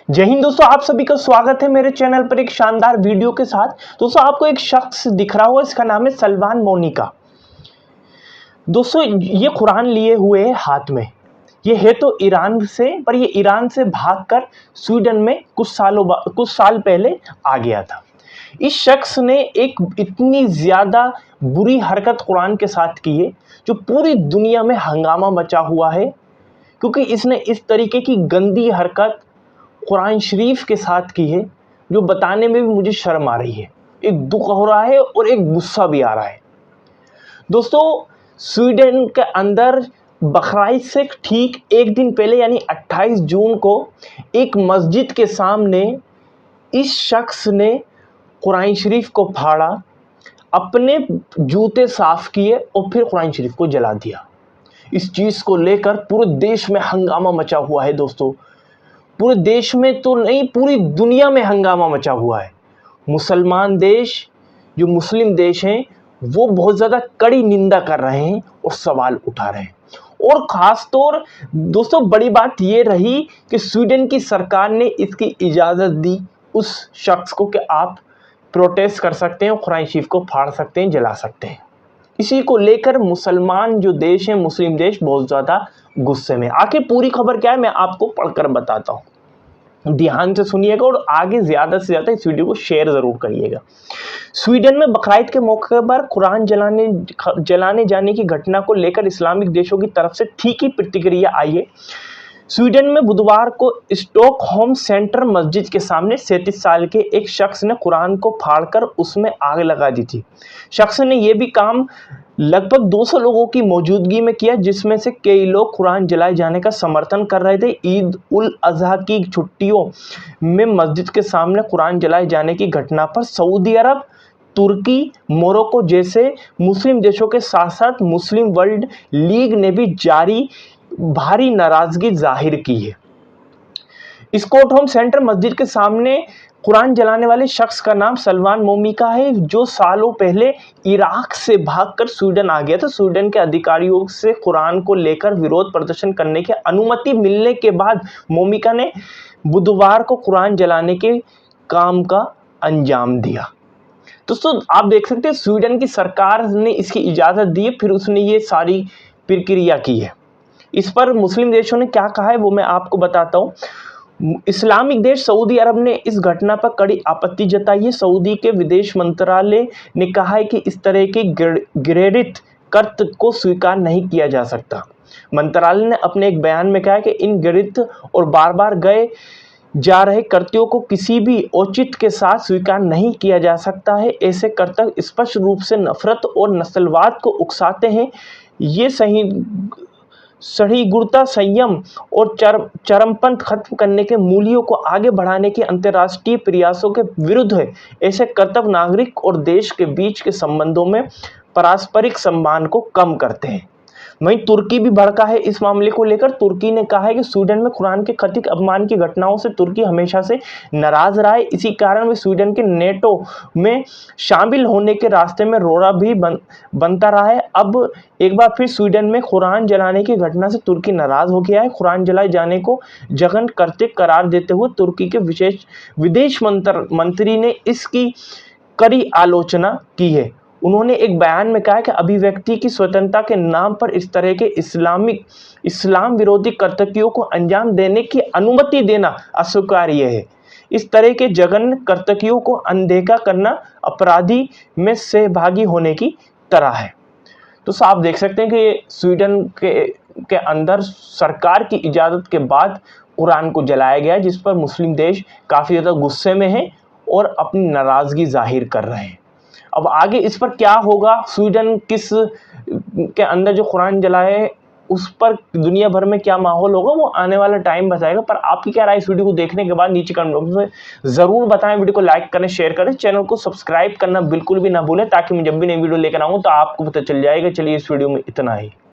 जय हिंद दोस्तों, आप सभी का स्वागत है मेरे चैनल पर एक शानदार वीडियो के साथ। दोस्तों आपको एक शख्स दिख रहा होगा, इसका नाम है सलमान मौनिका। दोस्तों ये कुरान लिए हुए है हाथ में। ये है तो ईरान से, पर ये ईरान से भागकर स्वीडन में कुछ साल पहले आ गया था। इस शख्स ने एक इतनी ज़्यादा बुरी हरकत कुरान के साथ की है जो पूरी दुनिया में हंगामा मचा हुआ है, क्योंकि इसने इस तरीके की गंदी हरकत कुरान शरीफ के साथ की है जो बताने में भी मुझे शर्म आ रही है। एक दुख हो रहा है और एक गुस्सा भी आ रहा है। दोस्तों स्वीडन के अंदर बकरीद से ठीक एक दिन पहले यानी 28 जून को एक मस्जिद के सामने इस शख्स ने कुरान शरीफ को फाड़ा, अपने जूते साफ किए और फिर कुरान शरीफ को जला दिया। इस चीज़ को लेकर पूरे देश में हंगामा मचा हुआ है। दोस्तों पूरे देश में तो नहीं, पूरी दुनिया में हंगामा मचा हुआ है। मुसलमान देश, जो मुस्लिम देश हैं, वो बहुत ज़्यादा कड़ी निंदा कर रहे हैं और सवाल उठा रहे हैं। और ख़ास तौर दोस्तों बड़ी बात ये रही कि स्वीडन की सरकार ने इसकी इजाज़त दी उस शख्स को कि आप प्रोटेस्ट कर सकते हैं और कुरान शरीफ को फाड़ सकते हैं, जला सकते हैं। इसी को लेकर मुसलमान जो देश हैं, मुस्लिम देश, बहुत ज़्यादा गुस्से में। आखिर पूरी खबर क्या है मैं आपको पढ़कर बताता हूँ, ध्यान से सुनिएगा और आगे ज़्यादा से ज़्यादा इस वीडियो को शेयर ज़रूर करिएगा। स्वीडन में बकरीद के मौके पर कुरान जलाने जाने की घटना को लेकर इस्लामिक देशों की तरफ से ठीक ही प्रतिक्रिया आई है। स्वीडन में बुधवार को स्टॉकहोम सेंटर मस्जिद के सामने 37 साल के एक शख्स ने कुरान को फाड़कर उसमें आग लगा दी थी। शख्स ने यह भी काम लगभग 200 लोगों की मौजूदगी में किया, जिसमें से कई लोग कुरान जलाए जाने का समर्थन कर रहे थे। ईद उल अजहा की छुट्टियों में मस्जिद के सामने कुरान जलाए जाने की घटना पर सऊदी अरब, तुर्की, मोरक्को जैसे मुस्लिम देशों के साथ साथ मुस्लिम वर्ल्ड लीग ने भी भारी नाराजगी जाहिर की है। स्टॉकहोम सेंटर मस्जिद के सामने कुरान जलाने वाले शख्स का नाम सलमान मौनिका है, जो सालों पहले इराक से भागकर स्वीडन आ गया था। स्वीडन के अधिकारियों से कुरान को लेकर विरोध प्रदर्शन करने की अनुमति मिलने के बाद मौनिका ने बुधवार को कुरान जलाने के काम का अंजाम दिया। दोस्तों आप देख सकते हैं स्वीडन की सरकार ने इसकी इजाज़त दी, फिर उसने ये सारी प्रक्रिया की है। इस पर मुस्लिम देशों ने क्या कहा है वो मैं आपको बताता हूँ। इस्लामिक देश सऊदी अरब ने इस घटना पर कड़ी आपत्ति जताई है। सऊदी के विदेश मंत्रालय ने कहा है कि इस तरह की घृणित कृत्य को स्वीकार नहीं किया जा सकता। मंत्रालय ने अपने एक बयान में कहा है कि इन घृणित और बार बार गए जा रहे कृत्यों को किसी भी औचित्य के साथ स्वीकार नहीं किया जा सकता है। ऐसे कृत्य स्पष्ट रूप से नफरत और नस्लवाद को उकसाते हैं। ये सहिष्णुता, संयम और चरमपंथ खत्म करने के मूल्यों को आगे बढ़ाने के अंतर्राष्ट्रीय प्रयासों के विरुद्ध है। ऐसे कर्तव्य नागरिक और देश के बीच के संबंधों में पारस्परिक सम्मान को कम करते हैं। वहीं तुर्की भी भड़का है इस मामले को लेकर। तुर्की ने कहा है कि स्वीडन में कुरान के कथित अपमान की घटनाओं से तुर्की हमेशा से नाराज रहा है। इसी कारण वे स्वीडन के नेटो में शामिल होने के रास्ते में रोड़ा भी बनता रहा है। अब एक बार फिर स्वीडन में कुरान जलाने की घटना से तुर्की नाराज हो गया है। कुरान जलाए जाने को जघन्य कृत्य करार देते हुए तुर्की के विदेश मंत्री ने इसकी कड़ी आलोचना की है। उन्होंने एक बयान में कहा कि अभिव्यक्ति की स्वतंत्रता के नाम पर इस तरह के इस्लाम विरोधी कर्तव्यों को अंजाम देने की अनुमति देना अस्वीकार्य है। इस तरह के जघन्य कर्तव्यों को अनदेखा करना अपराधी में सहभागी होने की तरह है। तो आप देख सकते हैं कि स्वीडन के अंदर सरकार की इजाज़त के बाद कुरान को जलाया गया, जिस पर मुस्लिम देश काफ़ी ज़्यादा गुस्से में हैं और अपनी नाराज़गी जाहिर कर रहे हैं। अब आगे इस पर क्या होगा, स्वीडन के अंदर जो कुरान जलाए उस पर दुनिया भर में क्या माहौल होगा, वो आने वाला टाइम बताएगा। पर आपकी क्या राय इस वीडियो को देखने के बाद नीचे कमेंट बॉक्स में ज़रूर बताएं। वीडियो को लाइक करें, शेयर करें, चैनल को सब्सक्राइब करना बिल्कुल भी ना भूलें, ताकि मैं जब भी नई वीडियो लेकर आऊँ तो आपको पता चल जाएगा। चलिए इस वीडियो में इतना ही।